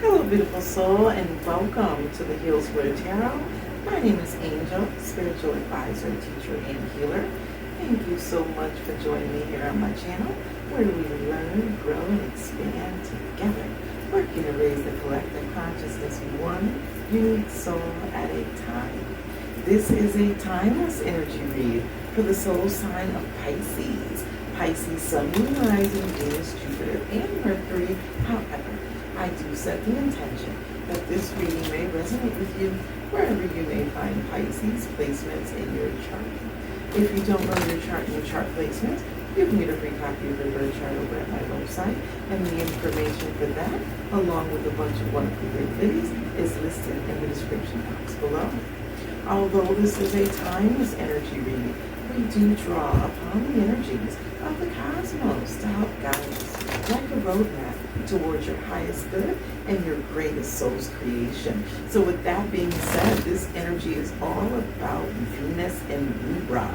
Hello, beautiful soul, and welcome to the Heals Word Tarot. My name is Angel, spiritual advisor, teacher, and healer. Thank you so much for joining me here on my channel, where we learn, grow, and expand together, working to raise the collective consciousness one unique soul at a time. This is a timeless energy read for the soul sign of Pisces. Pisces, Sun, Moon, Rising, Venus, Jupiter, and Mercury. However, I do set the intention that this reading may resonate with you wherever you may find Pisces placements in your chart. If you don't know your chart and your chart placements, you can get a free copy of your birth chart over at my website, and the information for that, along with a bunch of wonderful great videos, is listed in the description box below. Although this is a timeless energy reading, we do draw upon the energies of the cosmos to help guide us like a roadmap towards your highest good and your greatest soul's creation. So with that being said, this energy is all about Venus and Libra,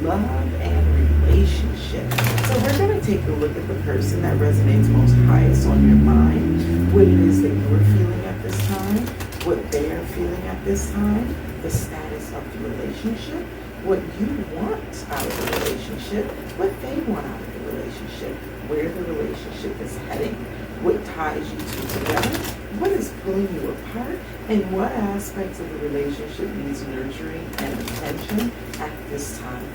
love and relationship. So we're going to take a look at the person that resonates most highest on your mind, what it is that you are feeling at this time, what they are feeling at this time, the status of the relationship, what you want out of the relationship, what they want out of the relationship, where the relationship is heading, what ties you two together, what is pulling you apart, and what aspects of the relationship needs nurturing and attention at this time.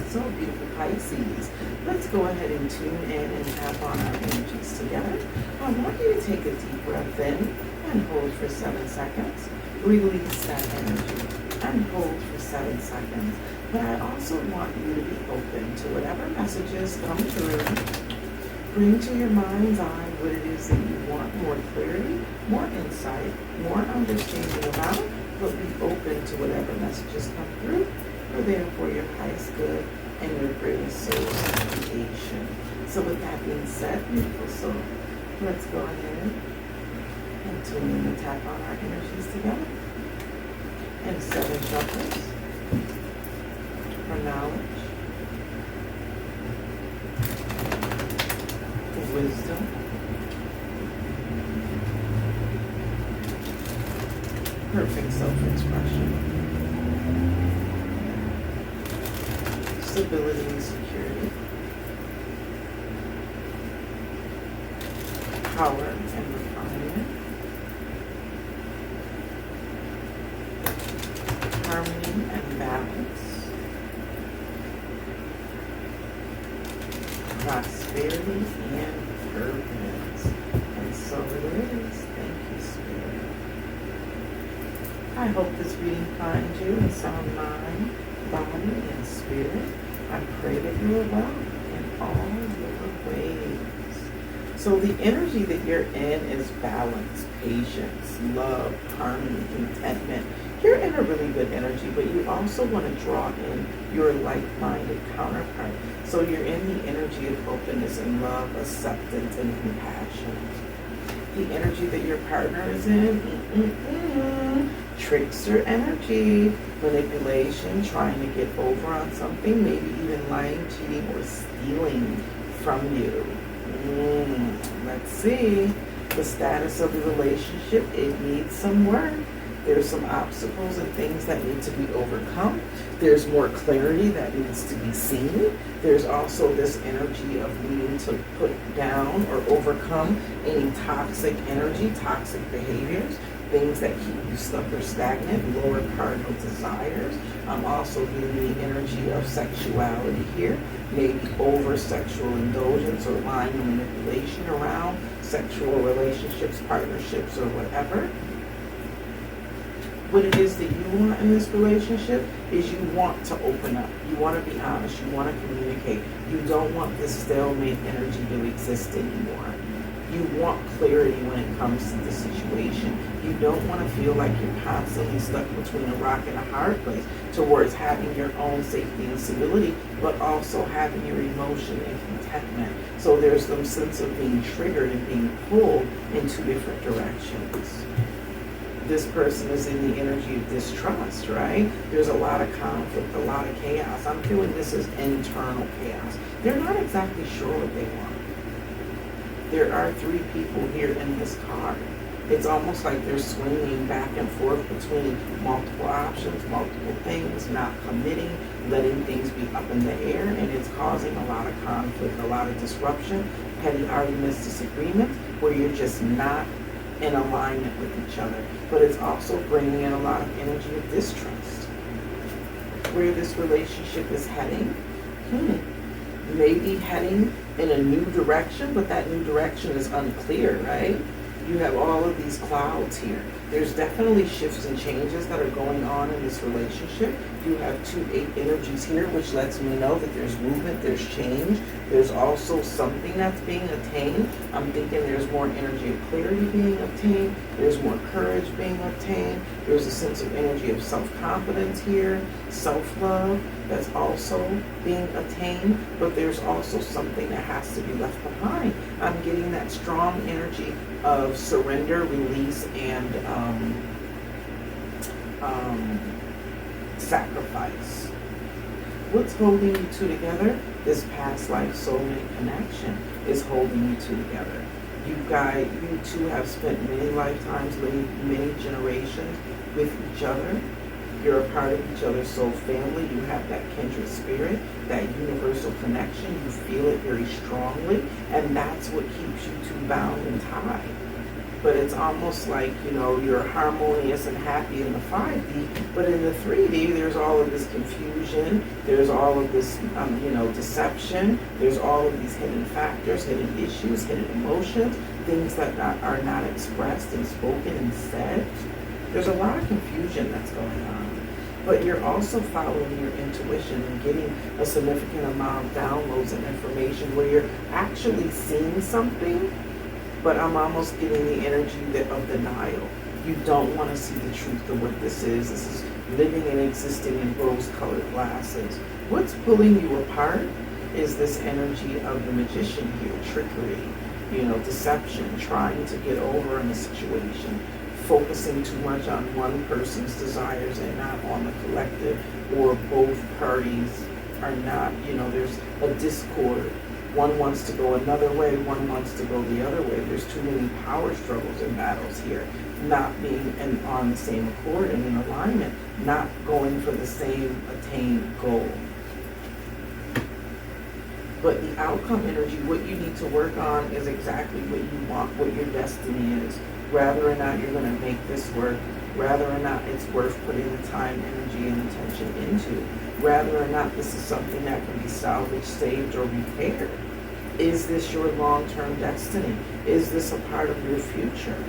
So, beautiful Pisces, let's go ahead and tune in and tap on our energies together. I want you to take a deep breath in and hold for 7 seconds. Release that energy and hold for 7 seconds. But I also want you to be open to whatever messages come through. Bring to your mind's eye what it is that you want, more clarity, more insight, more understanding about, but be open to whatever messages come through, for therefore your highest good and your greatest soul's creation. So with that being said, beautiful soul, let's go ahead and tune in and tap on our energies together. And 7 chakras for knowledge, wisdom, perfect self-expression, stability and security, power and refinement, harmony and balance, prosperity and purpose. And so it is. Thank you, Spirit. I hope this reading finds you in sound mind, body, and spirit. I pray that you are well in all your ways. So the energy that you're in is balance, patience, love, harmony, contentment. You're in a really good energy, but you also want to draw in your like-minded counterpart. So you're in the energy of openness and love, acceptance, and compassion. The energy that your partner is in, trickster energy, manipulation, trying to get over on something, maybe even lying, cheating, or stealing from you. Let's see. The status of the relationship, it needs some work. There's some obstacles and things that need to be overcome. There's more clarity that needs to be seen. There's also this energy of needing to put down or overcome any toxic energy, toxic behaviors, things that keep you stuck or stagnant, lower cardinal desires. I'm also getting the energy of sexuality here, maybe over sexual indulgence or lying and manipulation around sexual relationships, partnerships, or whatever. What it is that you want in this relationship is you want to open up. You want to be honest. You want to communicate. You don't want this stalemate energy to exist anymore. You want clarity when it comes to the situation. You don't want to feel like you're constantly stuck between a rock and a hard place towards having your own safety and stability, but also having your emotion and contentment. So there's some sense of being triggered and being pulled in two different directions. This person is in the energy of distrust, right? There's a lot of conflict, a lot of chaos. I'm feeling this is internal chaos. They're not exactly sure what they want. There are three people here in this card. It's almost like they're swinging back and forth between multiple options, multiple things, not committing, letting things be up in the air, and it's causing a lot of conflict, a lot of disruption, petty arguments, disagreements, where you're just not in alignment with each other. But it's also bringing in a lot of energy of distrust. Where this relationship is heading, maybe heading in a new direction, but that new direction is unclear, right? You have all of these clouds here. There's definitely shifts and changes that are going on in this relationship. You have 2-8 energies here, which lets me know that there's movement, there's change. There's also something that's being attained. I'm thinking there's more energy of clarity being obtained. There's more courage being obtained. There's a sense of energy of self-confidence here, self-love that's also being attained. But there's also something that has to be left behind. I'm getting that strong energy of surrender, release, and sacrifice. What's holding you two together? This past life soulmate connection is holding you two together. You two have spent many lifetimes, many generations with each other. You're a part of each other's soul family. You have that kindred spirit, that universal connection. You feel it very strongly, and that's what keeps you two bound and tied. But it's almost like, you're harmonious and happy in the 5D, but in the 3D, there's all of this confusion, there's all of this, deception, there's all of these hidden factors, hidden issues, hidden emotions, things that are not expressed and spoken and said. There's a lot of confusion that's going on. But you're also following your intuition and getting a significant amount of downloads and information where you're actually seeing something, but I'm almost getting the energy of denial. You don't want to see the truth of what this is. This is living and existing in rose-colored glasses. What's pulling you apart is this energy of the magician here, trickery, deception, trying to get over in a situation, focusing too much on one person's desires and not on the collective, or both parties are not, there's a discord. One wants to go another way, one wants to go the other way. There's too many power struggles and battles here. Not being on the same accord and in alignment, not going for the same attained goal. But the outcome energy, what you need to work on is exactly what you want, what your destiny is. Whether or not you're going to make this work, whether or not it's worth putting the time, energy, and attention into, whether or not this is something that can be salvaged, saved, or repaired. Is this your long-term destiny? Is this a part of your future?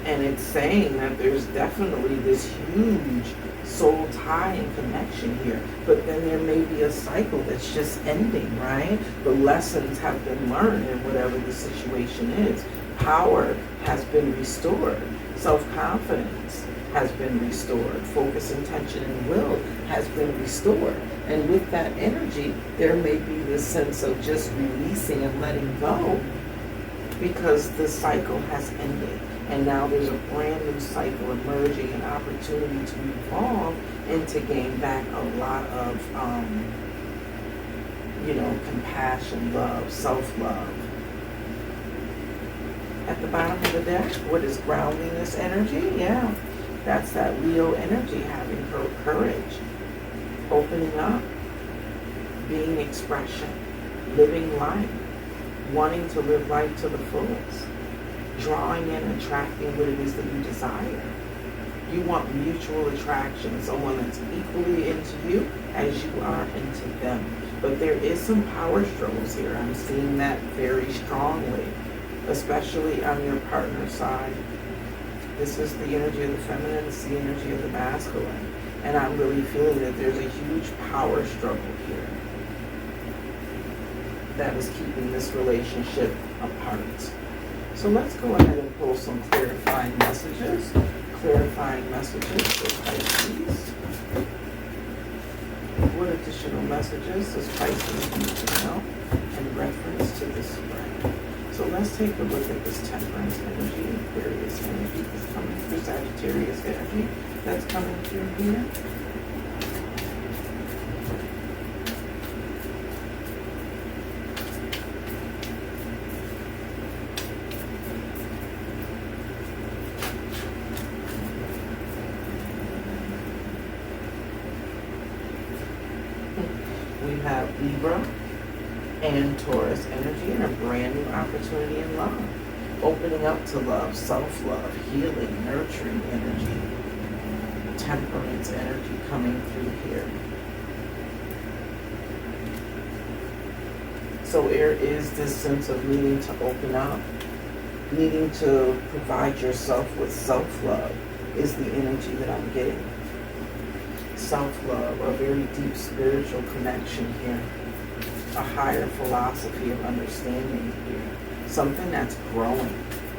And it's saying that there's definitely this huge soul tie and connection here. But then there may be a cycle that's just ending, right? The lessons have been learned in whatever the situation is. Power has been restored. Self-confidence has been restored. Focus, intention, and will has been restored. And with that energy, there may be this sense of just releasing and letting go because the cycle has ended. And now there's a brand new cycle emerging, an opportunity to evolve and to gain back a lot of, compassion, love, self-love. At the bottom of the deck, what is grounding this energy? Yeah, that's that Leo energy, having courage, opening up, being expression, living life, wanting to live life to the fullest, drawing in and attracting what it is that you desire. You want mutual attraction, someone that's equally into you as you are into them. But there is some power struggles here. I'm seeing that very strongly, especially on your partner's side. This is the energy of the feminine, it's the energy of the masculine. And I'm really feeling that there's a huge power struggle here that is keeping this relationship apart. So let's go ahead and pull some clarifying messages. Clarifying messages for Pisces. What additional messages does Pisces need to know in reference to this spring? So let's take a look at this temperance energy, Aquarius energy that's coming through, Sagittarius energy that's coming through here. We have Libra and Taurus energy and a brand new opportunity in love. Opening up to love, self-love, healing, nurturing energy, temperance energy coming through here. So there is this sense of needing to open up, needing to provide yourself with self-love is the energy that I'm getting. Self-love, a very deep spiritual connection here, a higher philosophy of understanding here, something that's growing.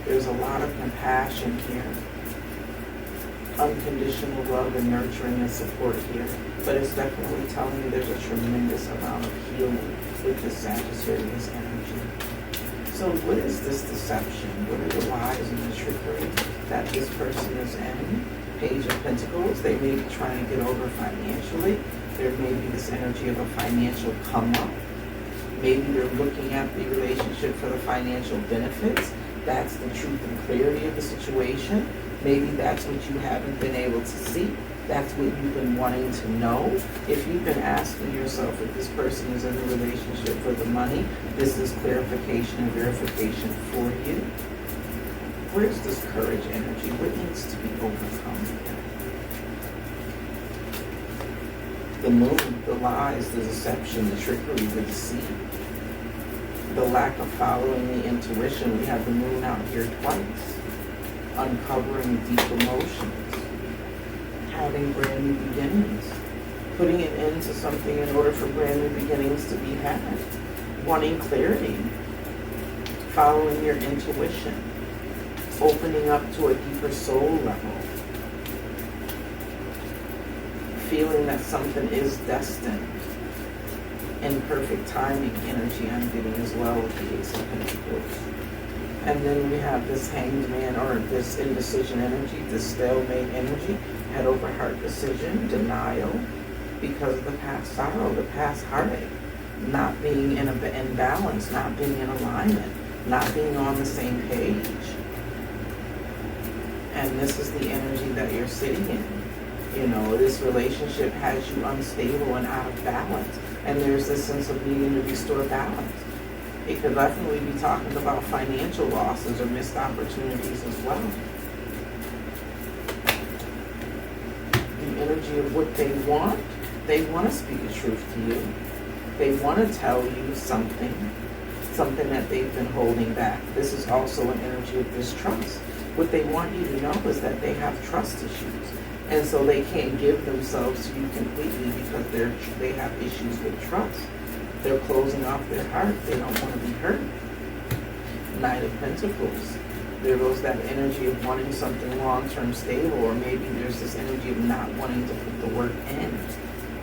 There's a lot of compassion here, unconditional love and nurturing and support here, but it's definitely telling you there's a tremendous amount of healing with this Sagittarius energy. So what is this deception? What are the lies and the trickery that this person is in? Page of Pentacles, they may be trying to get over financially. There may be this energy of a financial come up. Maybe they're looking at the relationship for the financial benefits. That's the truth and clarity of the situation. Maybe that's what you haven't been able to see. That's what you've been wanting to know. If you've been asking yourself if this person is in a relationship for the money, this is clarification and verification for you. Where's this courage energy? What needs to be overcome here? The moon, the lies, the deception, the trickery, the deceit, the lack of following the intuition. We have the moon out here twice. Uncovering deep emotions. Having brand new beginnings. Putting an end to something in order for brand new beginnings to be had. Wanting clarity. Following your intuition. Opening up to a deeper soul level. Feeling that something is destined. In perfect timing energy I'm getting as well with the Ace of Pentacles. And then we have this Hanged Man, or this indecision energy, this stalemate energy, head over heart decision, denial, because of the past sorrow, the past heartache, not being in balance, not being in alignment, not being on the same page. And this is the energy that you're sitting in. You know, this relationship has you unstable and out of balance. And there's this sense of needing to restore balance. It could definitely be talking about financial losses or missed opportunities as well. The energy of what they want to speak the truth to you. They want to tell you something that they've been holding back. This is also an energy of distrust. What they want you to know is that they have trust issues. And so they can't give themselves to you completely because they have issues with trust. They're closing off their heart. They don't want to be hurt. Knight of Pentacles. There goes that energy of wanting something long-term stable, or maybe there's this energy of not wanting to put the work in.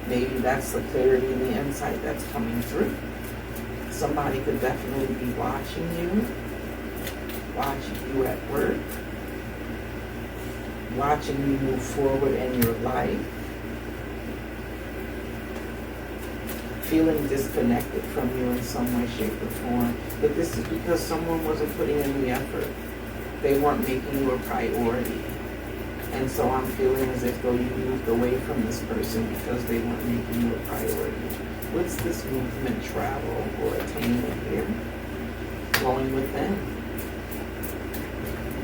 Maybe that's the clarity and the insight that's coming through. Somebody could definitely be watching you at work, watching you move forward in your life, feeling disconnected from you in some way, shape, or form. But this is because someone wasn't putting in the effort. They weren't making you a priority. And so I'm feeling as if though you moved away from this person because they weren't making you a priority. What's this movement, travel, or attainment here? Going within.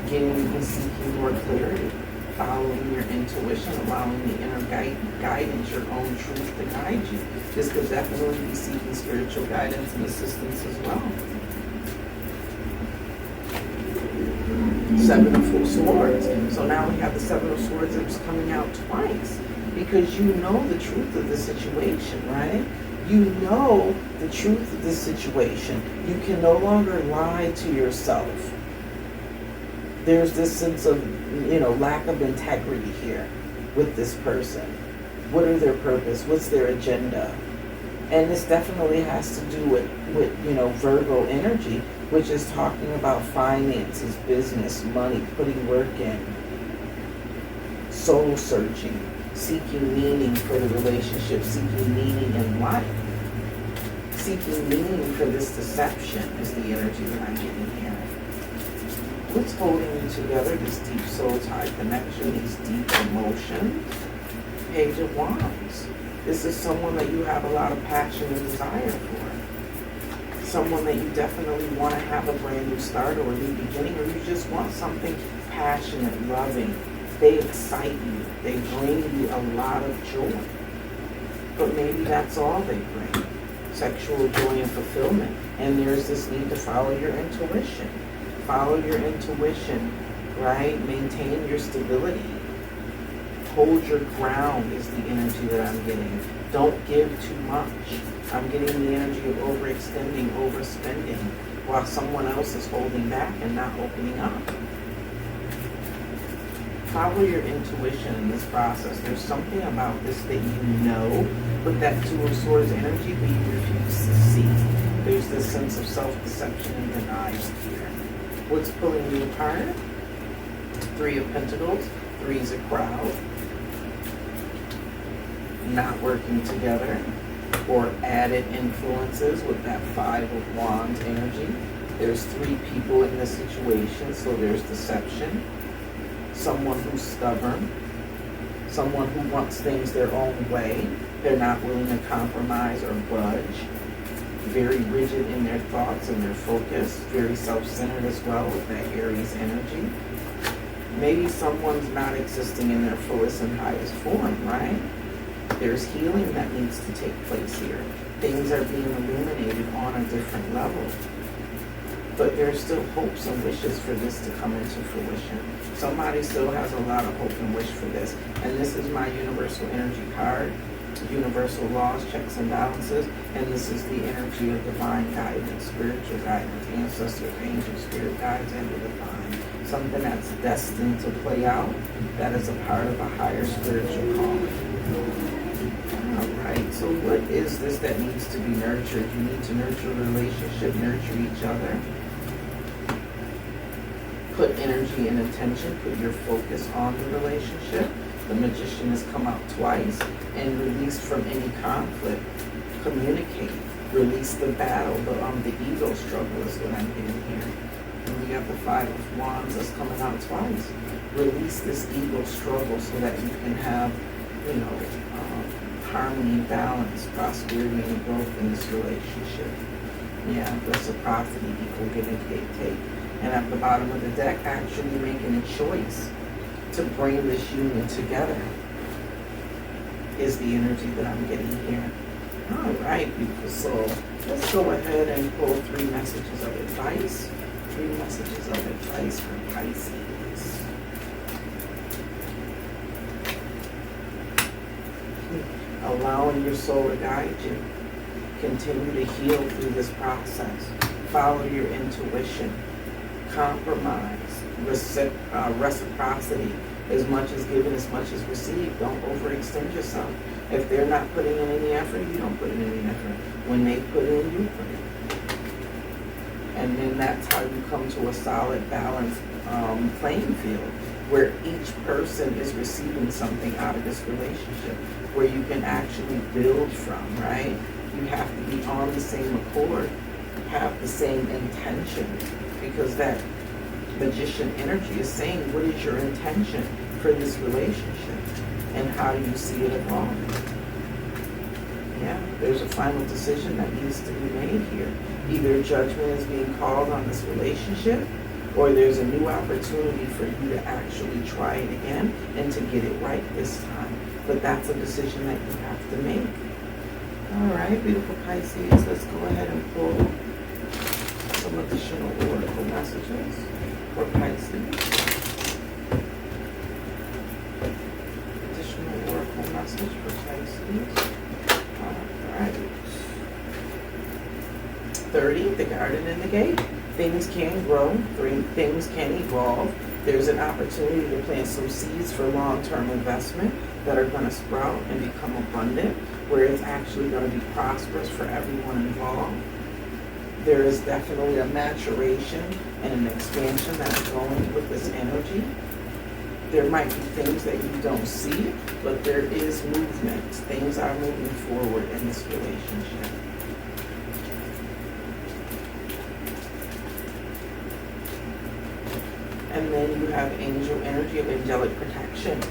Getting and seeking more clarity. Following your intuition, allowing the inner guidance, your own truth to guide you. This could definitely be seeking spiritual guidance and assistance as well. Seven of Swords. So now we have the Seven of Swords that's coming out twice because you know the truth of the situation, right? You know the truth of the situation. You can no longer lie to yourself. There's this sense of, lack of integrity here with this person. What are their purpose? What's their agenda? And this definitely has to do with Virgo energy, which is talking about finances, business, money, putting work in, soul searching, seeking meaning for the relationship, seeking meaning in life. Seeking meaning for this deception is the energy that I'm getting here. What's holding you together? This deep soul tie connection, these deep emotions. Page of Wands. This is someone that you have a lot of passion and desire for. Someone that you definitely want to have a brand new start or a new beginning, or you just want something passionate, loving. They excite you. They bring you a lot of joy. But maybe that's all they bring. Sexual joy and fulfillment. And there's this need to follow your intuition. Follow your intuition, right? Maintain your stability. Hold your ground is the energy that I'm getting. Don't give too much. I'm getting the energy of overextending, overspending, while someone else is holding back and not opening up. Follow your intuition in this process. There's something about this that you know, with that Two of Swords energy, but you refuse to see. There's this sense of self-deception and denial here. What's pulling you apart? Three of Pentacles. Three's a crowd. Not working together. Or added influences with that Five of Wands energy. There's three people in this situation, so there's deception. Someone who's stubborn, someone who wants things their own way. They're not willing to compromise or budge. Very rigid in their thoughts and their focus. Very self-centered as well with that Aries energy. Maybe someone's not existing in their fullest and highest form, right? There's healing that needs to take place here. Things are being illuminated on a different level. But there's still hopes and wishes for this to come into fruition. Somebody still has a lot of hope and wish for this. And this is my universal energy card. Universal laws, checks and balances. And this is the energy of divine guidance, spiritual guidance, ancestors, angels, spirit guides, and the divine. Something that's destined to play out. That is a part of a higher spiritual calling. Alright, so what is this that needs to be nurtured? You need to nurture a relationship, nurture each other. Put energy and attention, put your focus on the relationship. The Magician has come out twice. And release from any conflict. Communicate. Release the battle, the ego struggle is what I'm getting here. And we got the Five of Wands that's coming out twice. Release this ego struggle so that you can have, harmony, balance, prosperity, and growth in this relationship. Yeah, reciprocity, equal give and take. And at the bottom of the deck, actually making a choice to bring this union together is the energy that I'm getting here. All right, beautiful soul. Let's go ahead and pull 3 messages of advice. 3 messages of advice for Pisces. Allowing your soul to guide you. Continue to heal through this process. Follow your intuition. Compromise. Reciprocity. As much as given, as much as received. Don't overextend yourself. If they're not putting in any effort, you don't put in any effort. When they put in, you put in. And then that's how you come to a solid, balanced playing field, where each person is receiving something out of this relationship, where you can actually build from, right? You have to be on the same accord, have the same intention, because that Magician energy is saying, what is your intention for this relationship? And how do you see it evolving? Yeah, there's a final decision that needs to be made here. Either judgment is being called on this relationship, or there's a new opportunity for you to actually try it again and to get it right this time. But that's a decision that you have to make. All right, beautiful Pisces, let's go ahead and pull some additional oracle messages for Pisces. Additional oracle message for Pisces. All right. 30, the garden and the gate. Things can grow, things can evolve, There's an opportunity to plant some seeds for long-term investment that are going to sprout and become abundant, where it's actually going to be prosperous for everyone involved. There is definitely a maturation and an expansion that's going with this energy. There might be things that you don't see, but there is movement. Things are moving forward in this relationship. And then you have angel energy of angelic protection.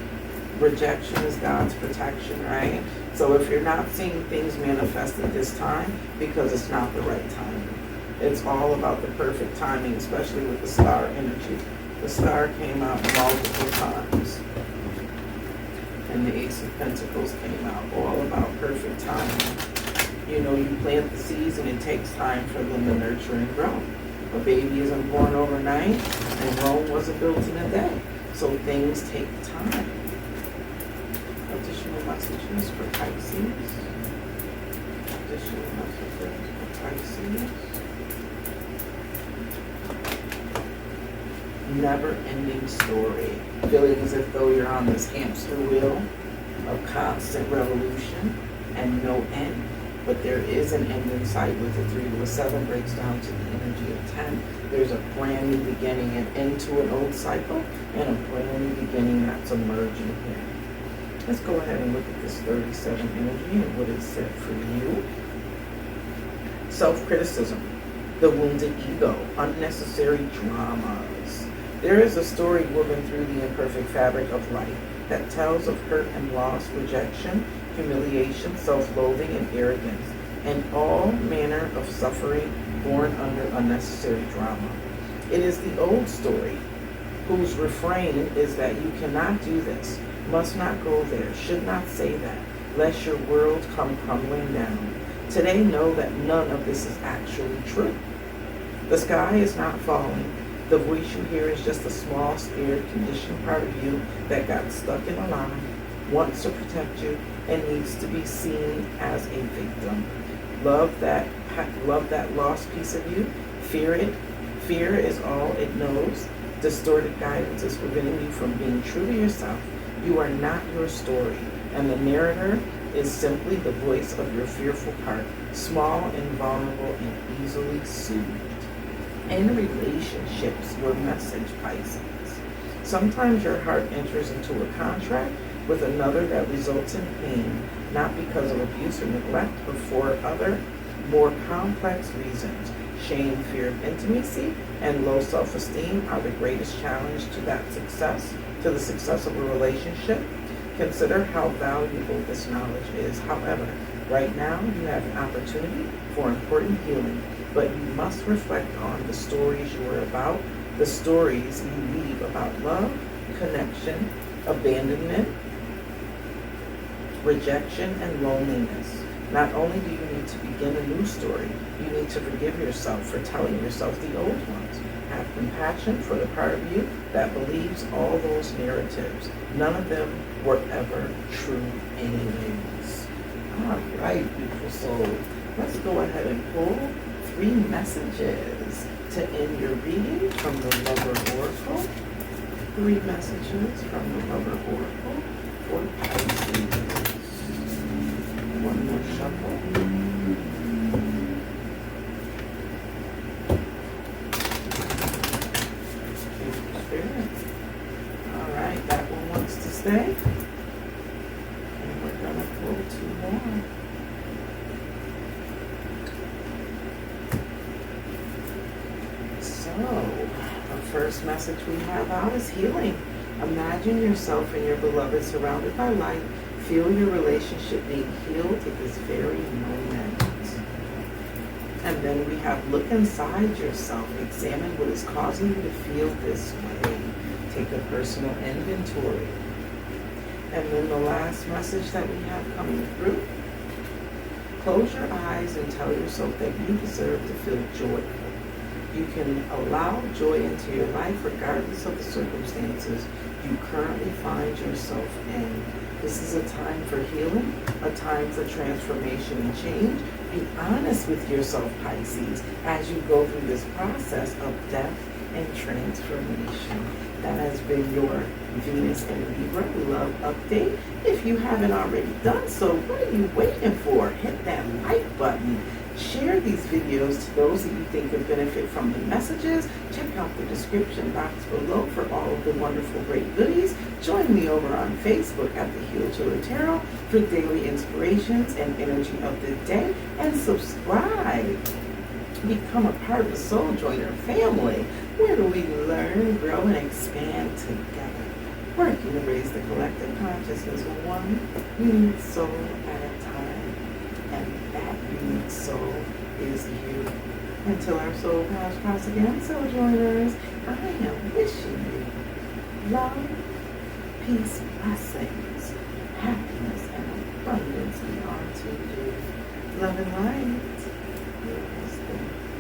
Rejection is God's protection, right? So if you're not seeing things manifest at this time, because it's not the right time. It's all about the perfect timing, especially with the star energy. The star came out multiple times. And the Ace of Pentacles came out, all about perfect timing. You know, you plant the seeds and it takes time for them to nurture and grow. A baby isn't born overnight, and Rome wasn't built in a day. So things take time. Additional messages for Pisces. Additional messages for Pisces. Never-ending story. Feeling as if though you're on this hamster wheel of constant revolution and no end. But there is an end in sight with the 3 to a 7 breaks down to the energy of 10. There's a brand new beginning and into an old cycle, and a brand new beginning that's emerging here. Let's go ahead and look at this 37 energy and what it said for you. Self-criticism, the wounded ego, unnecessary dramas. There is a story woven through the imperfect fabric of life that tells of hurt and loss, rejection, humiliation, self-loathing, and arrogance, and all manner of suffering born under unnecessary drama. It is the old story, whose refrain is that you cannot do this, must not go there, should not say that, lest your world come crumbling down. Today, know that none of this is actually true. The sky is not falling. The voice you hear is just a small, scared, conditioned part of you that got stuck in a lie, wants to protect you, and needs to be seen as a victim. Love that lost piece of you. Fear it. Fear is all it knows. Distorted guidance is preventing you from being true to yourself. You are not your story, and the narrator is simply the voice of your fearful part, small and vulnerable and easily soothed. In relationships, your message, Pisces. Sometimes your heart enters into a contract with another that results in pain, not because of abuse or neglect, but for other, more complex reasons. Shame, fear of intimacy, and low self-esteem are the greatest challenge to the success of a relationship. Consider how valuable this knowledge is. However, right now you have an opportunity for important healing, but you must reflect on the stories you are about, the stories you weave about love, connection, abandonment, rejection, and loneliness. Not only do you need to begin a new story, you need to forgive yourself for telling yourself the old ones. Have compassion for the part of you that believes all those narratives. None of them were ever true anyways. All right, beautiful soul. Let's go ahead and pull 3 messages to end your reading from the Lover Oracle. 3 messages from the Lover Oracle for Pisces. One more shuffle. All right, that one wants to stay. And we're going to pull 2 more. So, the first message we have out is healing. Imagine yourself and your beloved surrounded by light. Feel your relationship being healed at this very moment. And then we have look inside yourself. Examine what is causing you to feel this way. Take a personal inventory. And then the last message that we have coming through. Close your eyes and tell yourself that you deserve to feel joyful. You can allow joy into your life regardless of the circumstances you currently find yourself in. This is a time for healing, a time for transformation and change. Be honest with yourself, Pisces, as you go through this process of death and transformation. That has been your Venus and Libra love update. If you haven't already done so, what are you waiting for? Hit that like button. Share these videos to those that you think could benefit from the messages. Check out the description box below for all of the wonderful great goodies. Join me over on Facebook at the Heal Chiller Tarot for daily inspirations and energy of the day. And subscribe. Become a part of the Soul Joiner family, where we learn, grow, and expand together, working to raise the collective consciousness one unique soul at a time. And that unique soul is you. Until our soul paths cross again, Soul Joiners, I am wishing you love, peace, blessings, happiness, and abundance beyond to you. Love and light. Namaste.